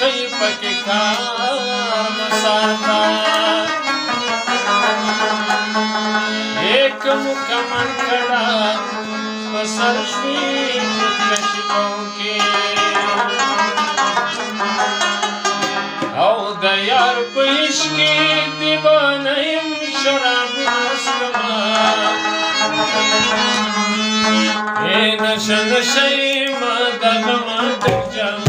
کوي پکې کار مساتا ایک مکمل کړه پسر شوي خودکشي کوونکې او د یار په عشق کې دیوانه یم شرابونه څښمه نشه نشه یم د غمه ډک جام